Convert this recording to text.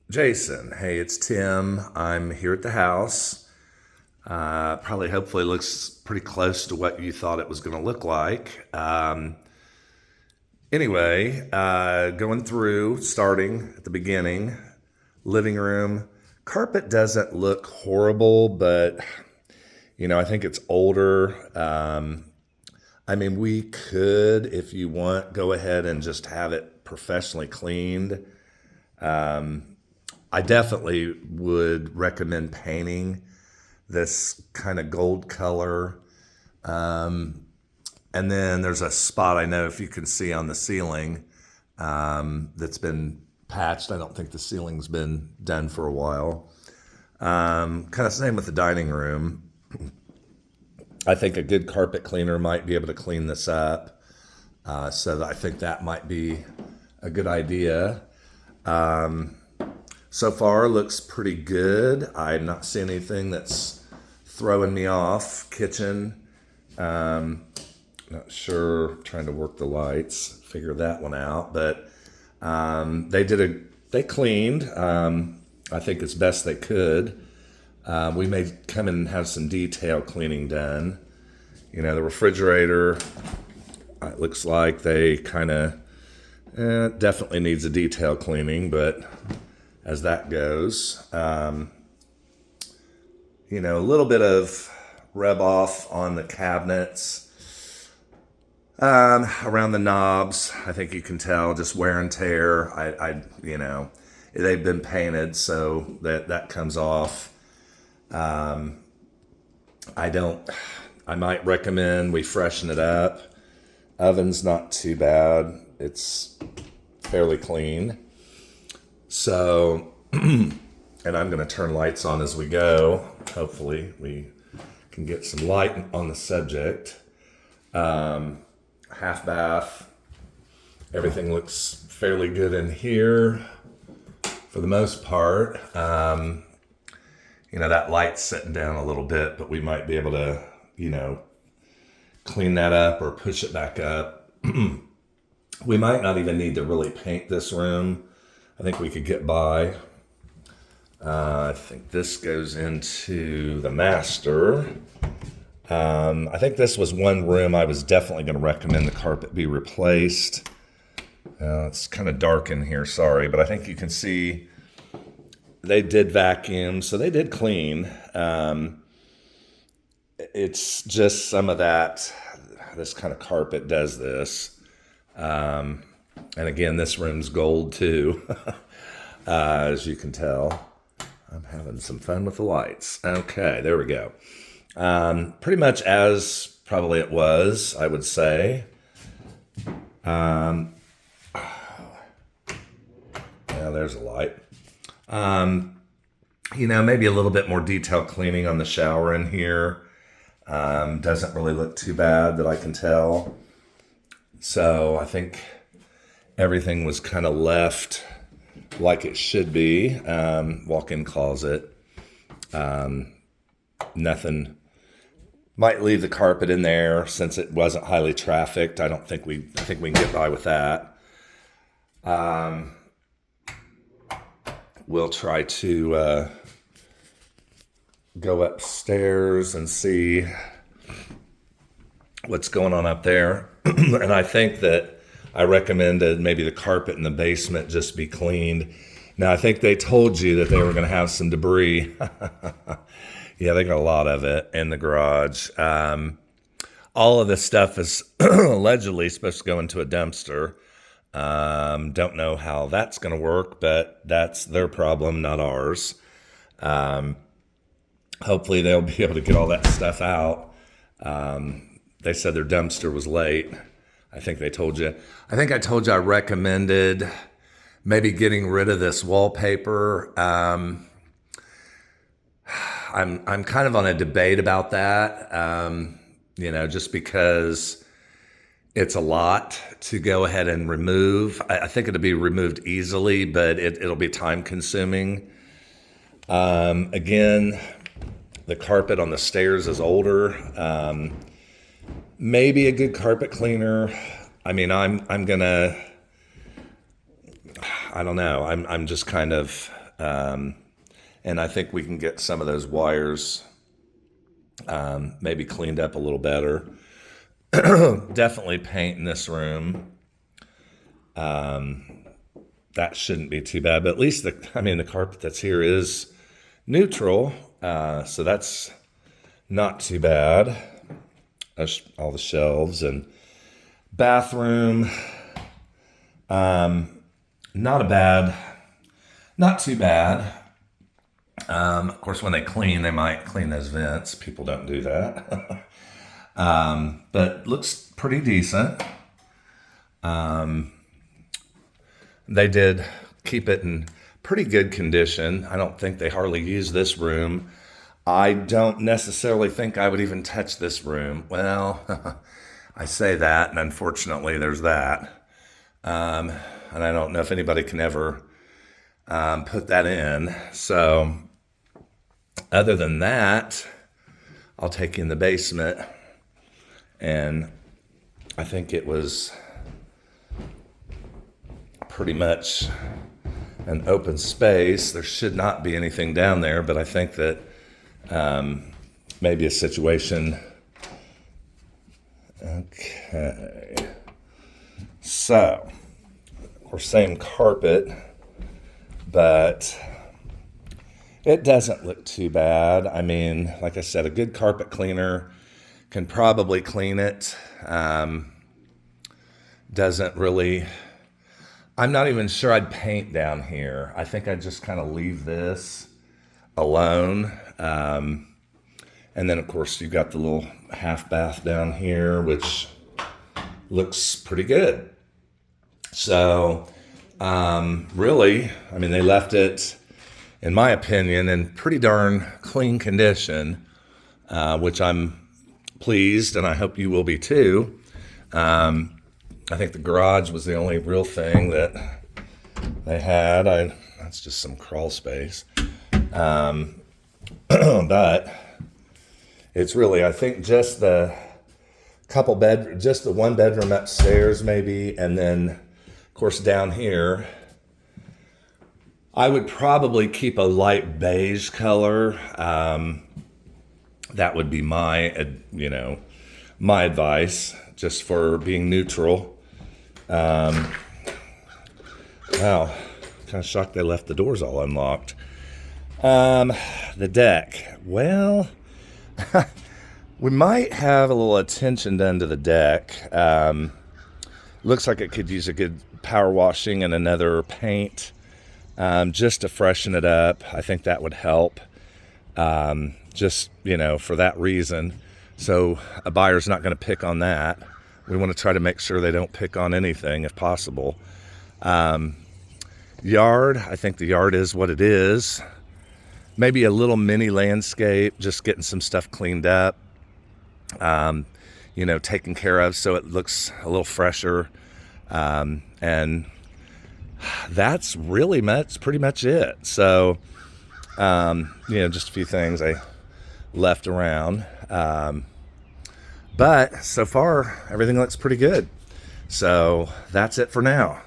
Jason, hey, it's Tim. I'm here at the house. Probably, hopefully, looks pretty close to what you thought it was going to look like. Anyway, going through, starting at the beginning, living room. Carpet doesn't look horrible, but I think it's older. We could, if you want, go ahead and just have it professionally cleaned. I definitely would recommend painting this kind of gold color. And then there's a spot I know if you can see on the ceiling that's been patched. I don't think the ceiling's been done for a while. Kind of same with the dining room. I think a good carpet cleaner might be able to clean this up. So I think that might be a good idea. So far, looks pretty good. I'm not seeing anything that's throwing me off. Kitchen, not sure. Trying to work the lights, figure that one out. But they cleaned. I think as best they could. We may come in and have some detail cleaning done. The refrigerator. It looks like they kind of definitely needs a detail cleaning, but as that goes. A little bit of rub off on the cabinets, around the knobs. I think you can tell just wear and tear. They've been painted, so that comes off. I might recommend we freshen it up. Oven's not too bad. It's fairly clean. So, and I'm going to turn lights on as we go. Hopefully, we can get some light on the subject. Half bath. Everything looks fairly good in here for the most part. That light's sitting down a little bit, but we might be able to, clean that up or push it back up. We might not even need to really paint this room. I think we could get by. I think this goes into the master. I think this was one room I was definitely going to recommend the carpet be replaced. It's kind of dark in here, sorry, but I think you can see they did vacuum, so they did clean. It's just some of this kind of carpet does this. And again, this room's gold too, as you can tell. I'm having some fun with the lights. Okay, there we go. Pretty much as probably it was, I would say. Yeah, there's a light. Maybe a little bit more detailed cleaning on the shower in here. Doesn't really look too bad that I can tell. So I think everything was kind of left like it should be. Walk-in closet. Nothing. Might leave the carpet in there since it wasn't highly trafficked. I think we can get by with that. We'll try to go upstairs and see what's going on up there. And I think that I recommended maybe the carpet in the basement just be cleaned. Now, I think they told you that they were going to have some debris. Yeah, they got a lot of it in the garage. All of this stuff is allegedly supposed to go into a dumpster. Don't know how that's going to work, but that's their problem, not ours. Hopefully they'll be able to get all that stuff out. They said their dumpster was late. I think they told you. I think I told you I recommended maybe getting rid of this wallpaper. I'm kind of on a debate about that. Just because it's a lot to go ahead and remove. I think it'll be removed easily, but it'll be time consuming. Again, the carpet on the stairs is older. Maybe a good carpet cleaner. I don't know. I'm just kind of And I think we can get some of those wires maybe cleaned up a little better. Definitely paint in this room. That shouldn't be too bad, but at least the carpet that's here is neutral, so that's not too bad. All the shelves and bathroom, not too bad. Of course, when they clean, they might clean those vents. People don't do that. But looks pretty decent. They did keep it in pretty good condition. I don't think they hardly use this room. I don't necessarily think I would even touch this room. Well, I say that, and unfortunately there's that. And I don't know if anybody can ever put that in. So other than that, I'll take you in the basement, and I think it was pretty much an open space. There should not be anything down there, but I think that maybe a situation. Okay. So, of course, same carpet, but it doesn't look too bad. I mean, like I said, a good carpet cleaner can probably clean it. Doesn't really. I'm not even sure I'd paint down here. I think I'd just kind of leave this alone. And then, of course, you've got the little half bath down here, which looks pretty good. So, really, I mean, they left it, in my opinion, in pretty darn clean condition, which I'm pleased, and I hope you will be too. I think the garage was the only real thing that they had. That's just some crawl space. But it's really, I think, just the one bedroom upstairs maybe, and then, of course, down here, I would probably keep a light beige color. That would be my advice, just for being neutral. Wow, kind of shocked they left the doors all unlocked. The deck. Well, we might have a little attention done to the deck. Looks like it could use a good power washing and another paint, just to freshen it up. I think that would help, just, for that reason. So a buyer's not going to pick on that. We want to try to make sure they don't pick on anything if possible. Yard, I think the yard is what it is. Maybe a little mini landscape, just getting some stuff cleaned up, taken care of so it looks a little fresher. And that's pretty much it. So, just a few things I left around. But so far, everything looks pretty good. So that's it for now.